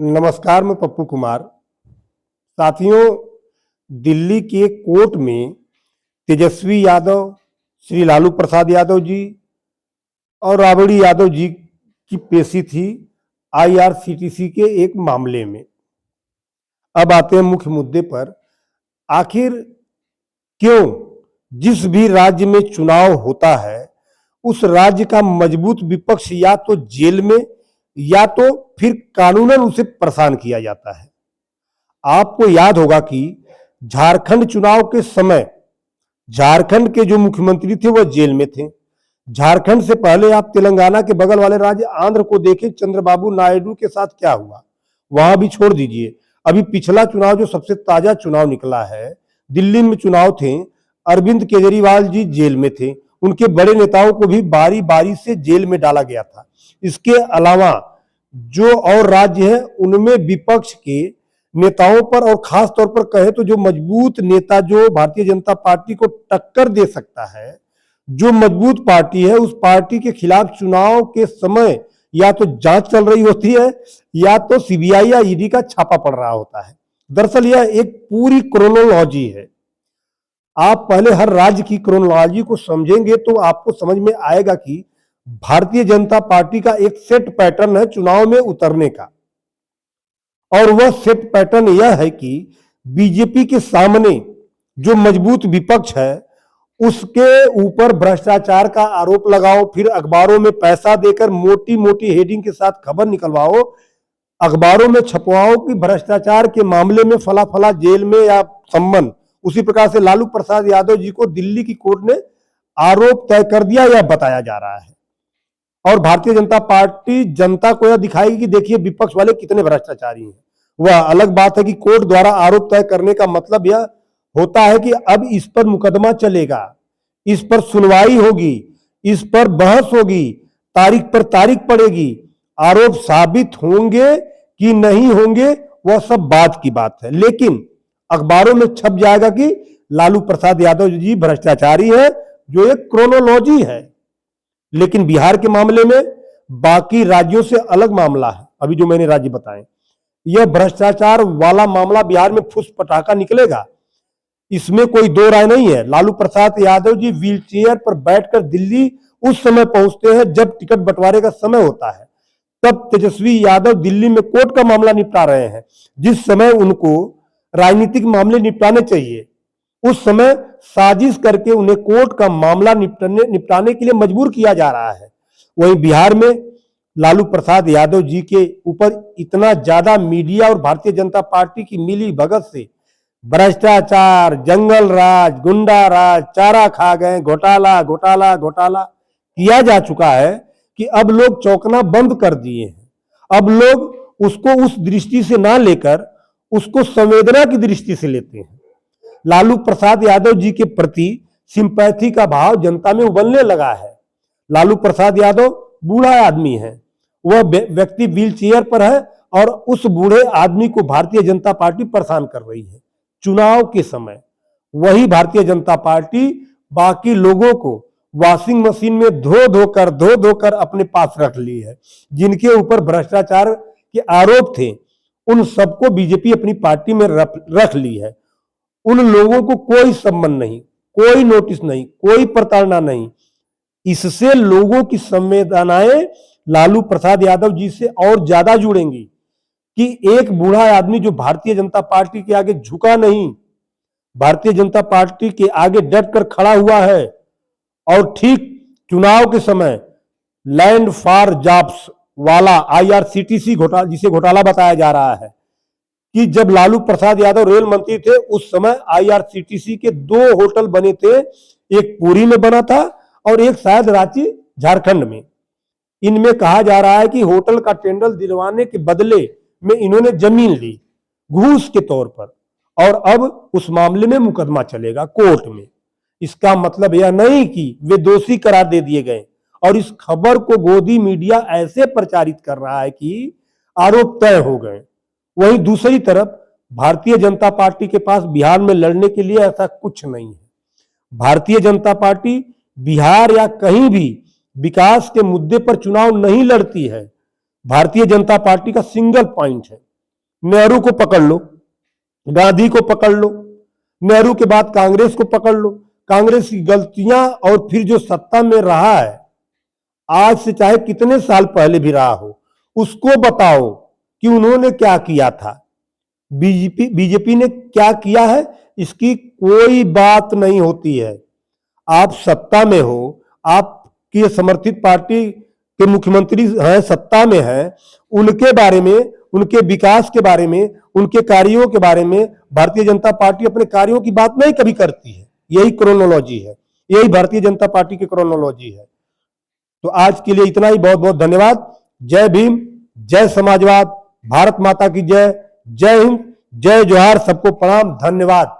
नमस्कार, मैं पप्पू कुमार। साथियों, दिल्ली के कोर्ट में तेजस्वी यादव, श्री लालू प्रसाद यादव जी और राबड़ी यादव जी की पेशी थी आईआरसीटीसी के एक मामले में। अब आते हैं मुख्य मुद्दे पर। आखिर क्यों जिस भी राज्य में चुनाव होता है उस राज्य का मजबूत विपक्ष या तो जेल में या तो फिर कानूनन उसे परेशान किया जाता है। आपको याद होगा कि झारखंड चुनाव के समय झारखंड के जो मुख्यमंत्री थे वह जेल में थे। झारखंड से पहले आप तेलंगाना के बगल वाले राज्य आंध्र को देखें, चंद्रबाबू नायडू के साथ क्या हुआ, वहां भी छोड़ दीजिए। अभी पिछला चुनाव जो सबसे ताजा चुनाव निकला है, दिल्ली में चुनाव थे, अरविंद केजरीवाल जी जेल में थे, उनके बड़े नेताओं को भी बारी बारी से जेल में डाला गया था। इसके अलावा जो और राज्य है उनमें विपक्ष के नेताओं पर और खास तौर पर कहे तो जो मजबूत नेता जो भारतीय जनता पार्टी को टक्कर दे सकता है, जो मजबूत पार्टी है, उस पार्टी के खिलाफ चुनाव के समय या तो जांच चल रही होती है या तो सीबीआई या ईडी का छापा पड़ रहा होता है। दरअसल यह एक पूरी क्रोनोलॉजी है। आप पहले हर राज्य की क्रोनोलॉजी को समझेंगे तो आपको समझ में आएगा कि भारतीय जनता पार्टी का एक सेट पैटर्न है चुनाव में उतरने का, और वह सेट पैटर्न यह है कि बीजेपी के सामने जो मजबूत विपक्ष है उसके ऊपर भ्रष्टाचार का आरोप लगाओ, फिर अखबारों में पैसा देकर मोटी मोटी हेडिंग के साथ खबर निकलवाओ, अखबारों में छपवाओ कि भ्रष्टाचार के मामले में फला फला जेल में या सम्मन। उसी प्रकार से लालू प्रसाद यादव जी को दिल्ली की कोर्ट ने आरोप तय कर दिया, यह बताया जा रहा है। और भारतीय जनता पार्टी जनता को यह दिखाएगी कि देखिए विपक्ष वाले कितने भ्रष्टाचारी हैं। वह अलग बात है कि कोर्ट द्वारा आरोप तय करने का मतलब यह होता है कि अब इस पर मुकदमा चलेगा, इस पर सुनवाई होगी, इस पर बहस होगी, तारीख पर तारीख पड़ेगी, आरोप साबित होंगे कि नहीं होंगे वह सब बात की बात है। लेकिन अखबारों में छप जाएगा कि लालू प्रसाद यादव जी भ्रष्टाचारी है, जो एक क्रोनोलॉजी है। लेकिन बिहार के मामले में बाकी राज्यों से अलग मामला है। अभी जो मैंने राज्य बताए, यह भ्रष्टाचार वाला मामला बिहार में फुस पटाखा निकलेगा, इसमें कोई दो राय नहीं है। लालू प्रसाद यादव जी व्हील चेयर पर बैठकर दिल्ली उस समय पहुंचते हैं जब टिकट बंटवारे का समय होता है। तब तेजस्वी यादव दिल्ली में कोर्ट का मामला निपटा रहे हैं। जिस समय उनको राजनीतिक मामले निपटाने चाहिए, उस समय साजिश करके उन्हें कोर्ट का मामला निपटाने के लिए मजबूर किया जा रहा है। वहीं बिहार में लालू प्रसाद यादव जी के ऊपर इतना ज्यादा मीडिया और भारतीय जनता पार्टी की मिली भगत से भ्रष्टाचार, जंगल राज, गुंडा राज, चारा खा गए, घोटाला घोटाला घोटाला किया जा चुका है कि अब लोग चौंकना बंद कर दिए हैं। अब लोग उसको उस दृष्टि से ना लेकर उसको संवेदना की दृष्टि से लेते हैं। लालू प्रसाद यादव जी के प्रति सिंपैथी का भाव जनता में उबलने लगा है। लालू प्रसाद यादव बूढ़ा आदमी है, वह व्यक्ति व्हील चेयर पर है और उस बूढ़े आदमी को भारतीय जनता पार्टी परेशान कर रही है। चुनाव के समय वही भारतीय जनता पार्टी बाकी लोगों को वॉशिंग मशीन में धो धोकर अपने पास रख ली है। जिनके ऊपर भ्रष्टाचार के आरोप थे उन सबको बीजेपी अपनी पार्टी में रख ली है। उन लोगों को कोई संबंध नहीं, कोई नोटिस नहीं, कोई प्रताड़ना नहीं। इससे लोगों की संवेदनाएं लालू प्रसाद यादव जी से और ज्यादा जुड़ेंगी कि एक बूढ़ा आदमी जो भारतीय जनता पार्टी के आगे झुका नहीं, भारतीय जनता पार्टी के आगे डट कर खड़ा हुआ है। और ठीक चुनाव के समय लैंड फॉर जॉब्स वाला आईआरसीटीसी घोटाला, जिसे घोटाला बताया जा रहा है, कि जब लालू प्रसाद यादव रेल मंत्री थे उस समय आईआरसीटीसी के 2 होटल बने थे, एक पुरी में बना था और एक शायद रांची झारखंड में। इनमें कहा जा रहा है कि होटल का टेंडर दिलवाने के बदले में इन्होंने जमीन ली घूस के तौर पर, और अब उस मामले में मुकदमा चलेगा कोर्ट में। इसका मतलब यह नहीं कि वे दोषी करार दे दिए गए, और इस खबर को गोदी मीडिया ऐसे प्रचारित कर रहा है कि आरोप तय हो गए। वहीं दूसरी तरफ भारतीय जनता पार्टी के पास बिहार में लड़ने के लिए ऐसा कुछ नहीं है। भारतीय जनता पार्टी बिहार या कहीं भी विकास के मुद्दे पर चुनाव नहीं लड़ती है। भारतीय जनता पार्टी का सिंगल पॉइंट है नेहरू को पकड़ लो, गांधी को पकड़ लो, नेहरू के बाद कांग्रेस को पकड़ लो, कांग्रेस की गलतियां और फिर जो सत्ता में रहा है, आज से चाहे कितने साल पहले भी रहा हो, उसको बताओ कि उन्होंने क्या किया था, बीजेपी ने क्या किया है, इसकी कोई बात नहीं होती है। आप सत्ता में हो, आपकी समर्थित पार्टी के मुख्यमंत्री हैं, सत्ता में हैं, उनके बारे में, उनके विकास के बारे में, उनके कार्यों के बारे में भारतीय जनता पार्टी अपने कार्यों की बात नहीं कभी करती है। यही क्रोनोलॉजी है, यही भारतीय जनता पार्टी की क्रोनोलॉजी है। तो आज के लिए इतना ही, बहुत बहुत धन्यवाद। जय भीम, जय समाजवाद, भारत माता की जय, जय हिंद, जय जोहार, सबको प्रणाम, धन्यवाद।